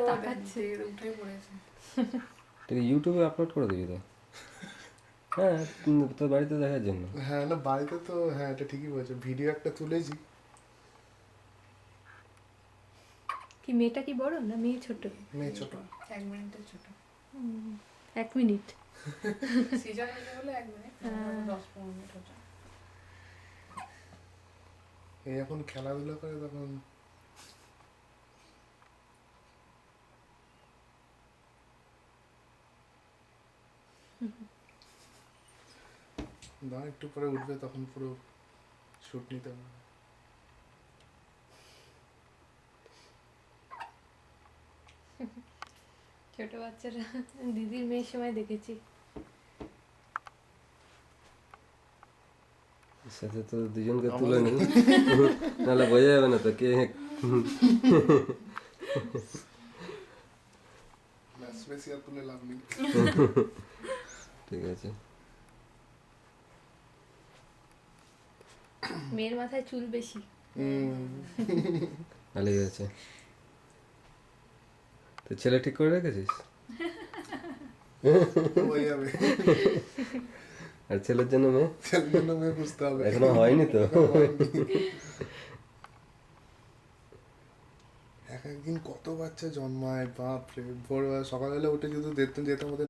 তাকাচ্ছে। উঠে পড়েছে। তুই ইউটিউবে আপলোড করে দিবি তো? হ্যাঁ, তোর বাড়িতে দেখার জন্য। হ্যাঁ না বাড়িতে তো, হ্যাঁ এটা ঠিকই বলছো, ভিডিও একটা তুলেছি। কি মেয়েটা কি বড় না মেয়ে ছোট? মেয়ে ছোট। 1 মিনিটের ছোট। 1 মিনিট। সিজার হলে বলে 1 মিনিট, 10-15 মিনিট হতো। এই এখন খেলাধুলা করে তখন না একটু পরে উঠবে, তখন পুরো শুট নিতে হবে। ছোট বাচ্চারা দিদির মেয়ের সময় দেখেছি। সাথে তো দুজনকে তুলে নি, নাহলে বোঝা যাবে না তো কে। বেশি আর তুলে লাভ নেই। ঠিক আছে। মেয়ের মাথায় চুল বেশি। ভালোই আছে। তো ছেলে ঠিক করে রেখেছিস? হয়ে যাবে। আর ছেলের জন্য মেয়ে? ছেলের জন্য মেয়ে বুঝতে হবে। এখনো হয়নি তো? এক একদিন কত বাচ্চা জন্মায়, বাপরে। ভোরবেলা সকালবেলা উঠে যদি যেতাম ওদের